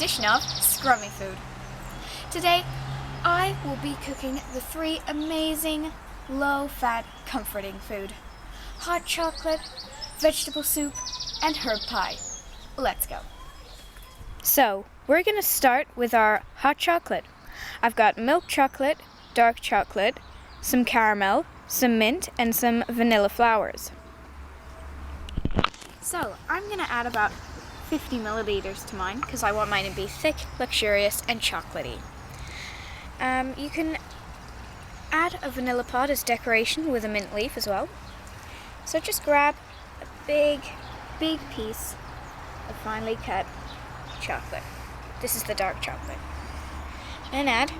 edition of Scrummy Food. Today, I will be cooking the 3 amazing, low-fat, comforting food. Hot chocolate, vegetable soup, and herb pie. Let's go. So, we're going to start with our hot chocolate. I've got milk chocolate, dark chocolate, some caramel, some mint, and some vanilla flowers. So, I'm going to add about 50 milliliters to mine because I want mine to be thick, luxurious, and chocolatey. You can add a vanilla pod as decoration with a mint leaf as well. So just grab a big piece of finely cut chocolate. This is the dark chocolate. And add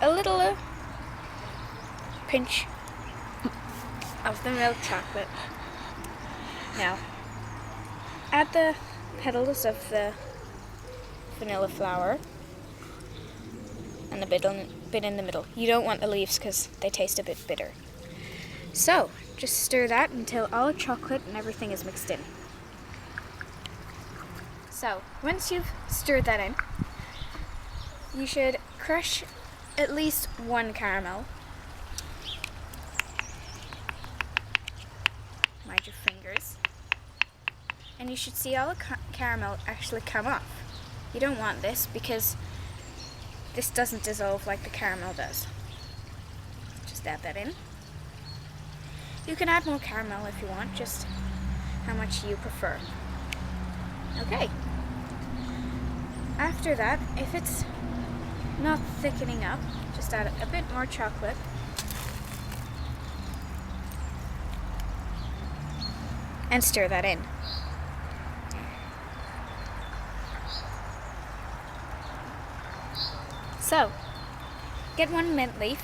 a little pinch of the milk chocolate. Now, add the petals of the vanilla flower and a bit in the middle. You don't want the leaves because they taste a bit bitter. So, just stir that until all the chocolate and everything is mixed in. So, once you've stirred that in, you should crush at least 1 caramel. Mind your fingers. And you should see all the caramel actually come off. You don't want this because this doesn't dissolve like the caramel does. Just add that in. You can add more caramel if you want, just how much you prefer. Okay. After that, if it's not thickening up, just add a bit more chocolate. And stir that in. So, get 1 mint leaf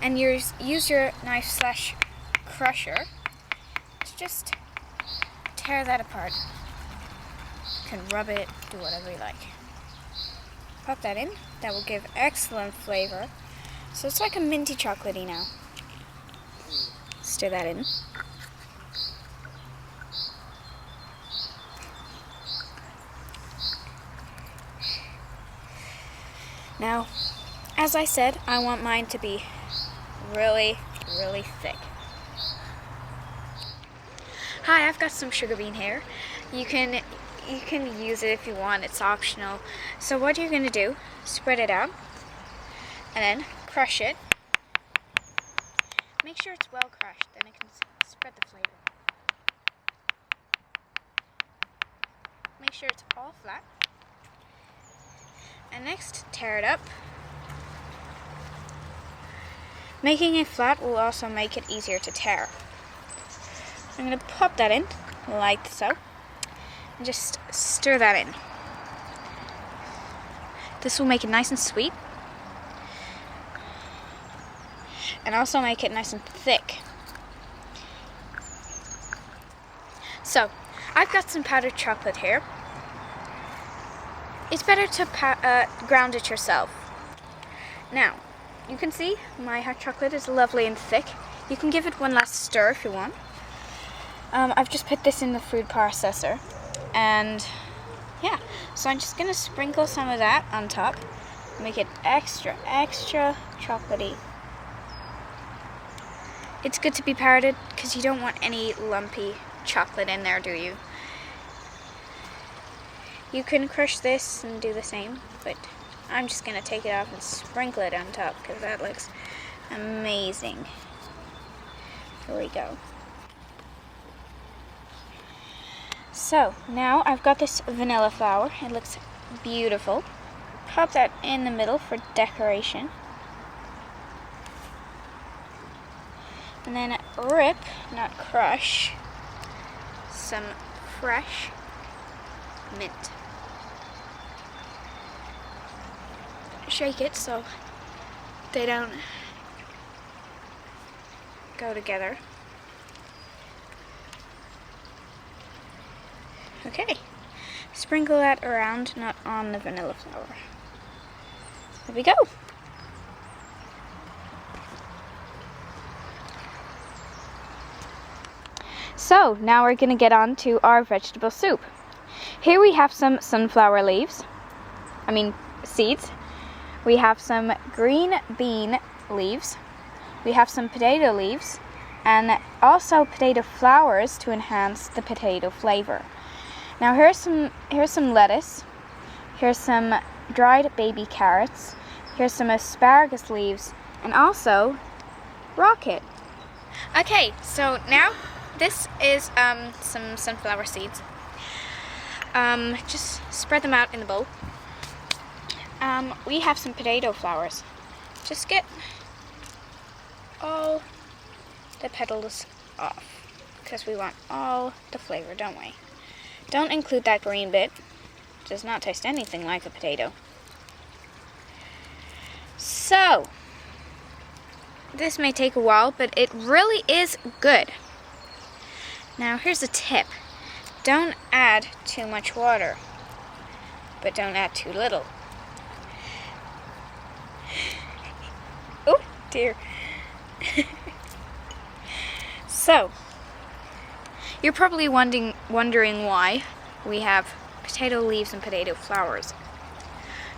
and use your knife/crusher to just tear that apart. You can rub it, do whatever you like. Pop that in. That will give excellent flavor. So it's like a minty chocolatey now. Stir that in. Now, as I said, I want mine to be really, really thick. Hi, I've got some sugar bean here. You can use it if you want, it's optional. So what you're going to do, spread it out, and then crush it. Make sure it's well crushed, then it can spread the flavor. Make sure it's all flat. And next, tear it up. Making it flat will also make it easier to tear. I'm going to pop that in, like so, and just stir that in. This will make it nice and sweet, and also make it nice and thick. So, I've got some powdered chocolate here. It's better to ground it yourself. Now, you can see my hot chocolate is lovely and thick. You can give it one last stir if you want. I've just put this in the food processor. And yeah, so I'm just going to sprinkle some of that on top. Make it extra chocolatey. It's good to be powdered because you don't want any lumpy chocolate in there, do you? You can crush this and do the same, but I'm just going to take it off and sprinkle it on top because that looks amazing. Here we go. So, now I've got this vanilla flower. It looks beautiful. Pop that in the middle for decoration. And then rip, not crush, some fresh mint. Shake it so they don't go together. Okay, sprinkle that around, not on the vanilla flower. There we go. So now we're going to get on to our vegetable soup. Here we have some sunflower leaves, seeds. We have some green bean leaves. We have some potato leaves, and also potato flowers to enhance the potato flavor. Now here's some lettuce. Here's some dried baby carrots. Here's some asparagus leaves, and also rocket. Okay, so now this is some sunflower seeds. Just spread them out in the bowl. We have some potato flowers. Just get all the petals off, because we want all the flavor, don't we? Don't include that green bit. It does not taste anything like a potato. So, this may take a while, but it really is good. Now, here's a tip. Don't add too much water, but don't add too little. Oh, dear. So, you're probably wondering why we have potato leaves and potato flowers.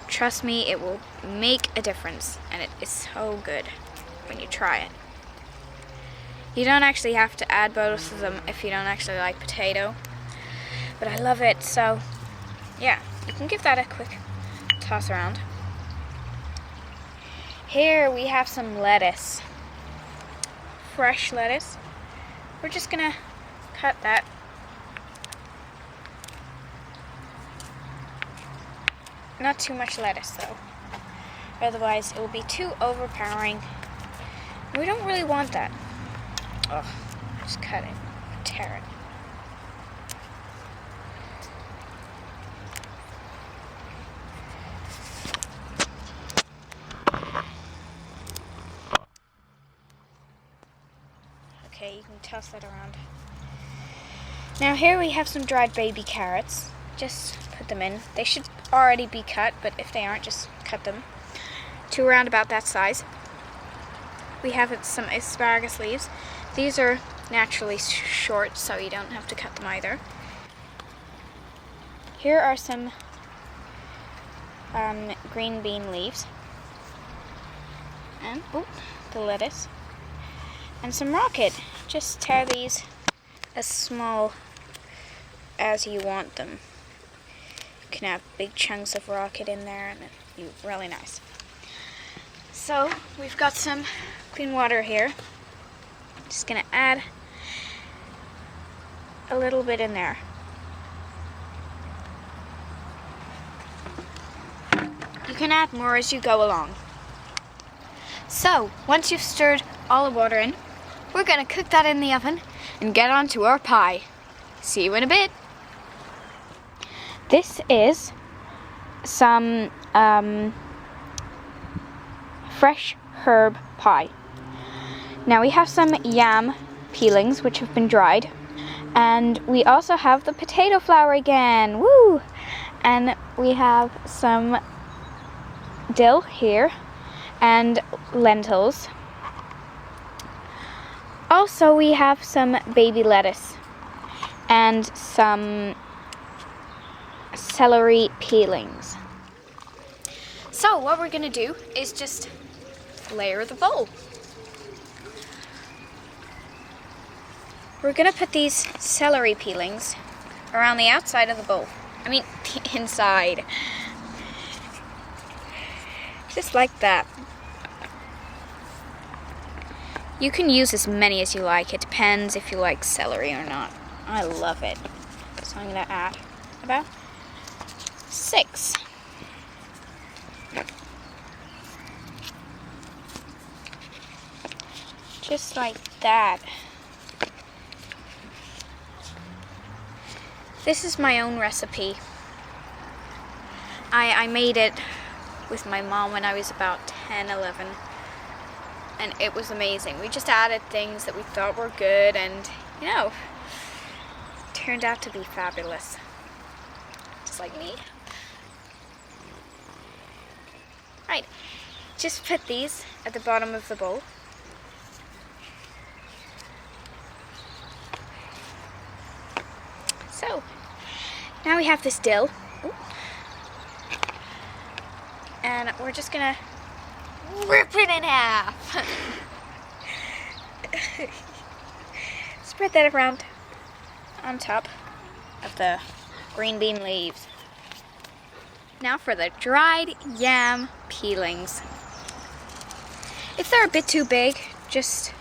Trust me, it will make a difference, and it is so good when you try it. You don't actually have to add both of them if you don't actually like potato, but I love it, so yeah, you can give that a quick toss around. Here we have some lettuce, fresh lettuce. We're just gonna cut that. Not too much lettuce though, otherwise it will be too overpowering. We don't really want that. Oh, just cut it, tear it. Okay, you can toss that around. Now here we have some dried baby carrots. Just put them in. They should already be cut, but if they aren't, just cut them to around about that size. We have some asparagus leaves. These are naturally short, so you don't have to cut them either. Here are some green bean leaves, and the lettuce, and some rocket. Just tear these as small as you want them. You can have big chunks of rocket in there, and it's really nice. So we've got some clean water here. Just gonna add a little bit in there. You can add more as you go along. So once you've stirred all the water in, we're gonna cook that in the oven and get on to our pie. See you in a bit. This is some fresh herb pie. Now we have some yam peelings which have been dried, and we also have the potato flour again. Woo! And we have some dill here and lentils. Also we have some baby lettuce and some celery peelings. So what we're gonna do is just layer the bowl. We're gonna put these celery peelings around the outside of the bowl. I mean, the inside. Just like that. You can use as many as you like. It depends if you like celery or not. I love it. So I'm gonna add about 6. Just like that. This is my own recipe. I made it with my mom when I was about 10, 11. And it was amazing. We just added things that we thought were good, and turned out to be fabulous. Just like me. Right, just put these at the bottom of the bowl. So, now we have this dill. Ooh. And we're just gonna rip it in half. Spread that around on top of the green bean leaves. Now for the dried yam peelings. If they're a bit too big, just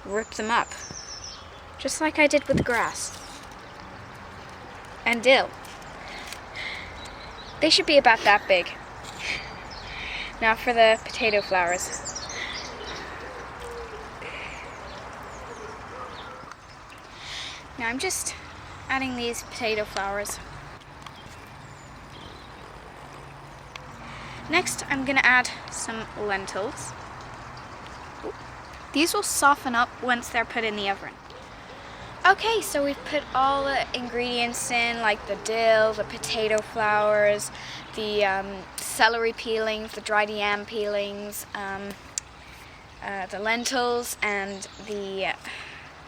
rip them up. Just like I did with grass and dill. They should be about that big. Now for the potato flowers. Now I'm just adding these potato flowers. Next, I'm gonna add some lentils. Ooh. These will soften up once they're put in the oven. Okay, so we've put all the ingredients in, like the dill, the potato flowers, the celery peelings, the dried yam peelings, the lentils, and the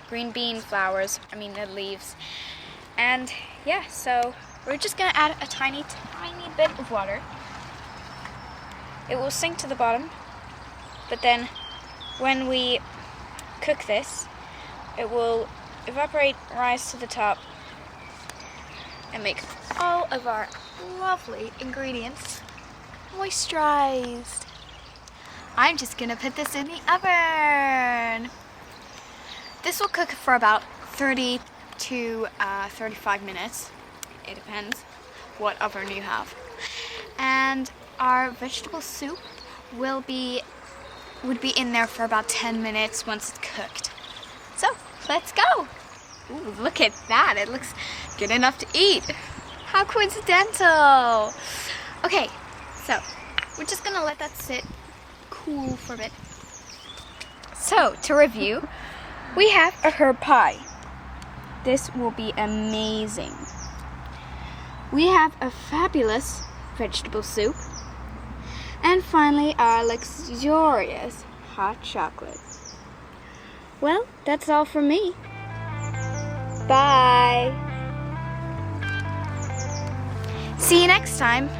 green bean flowers, the leaves. And yeah, so we're just gonna add a tiny bit of water. It will sink to the bottom, but then when we cook this, it will evaporate, rise to the top, and make all of our lovely ingredients moisturized. I'm just gonna put this in the oven. This will cook for about 30 to 35 minutes. It depends what oven you have. And our vegetable soup would be in there for about 10 minutes once it's cooked. So, let's go. Ooh, look at that. It looks good enough to eat. How coincidental. Okay, so we're just gonna let that sit cool for a bit. So, to review, we have a herb pie. This will be amazing. We have a fabulous vegetable soup. And finally, our luxurious hot chocolate. Well, that's all from me. Bye. See you next time.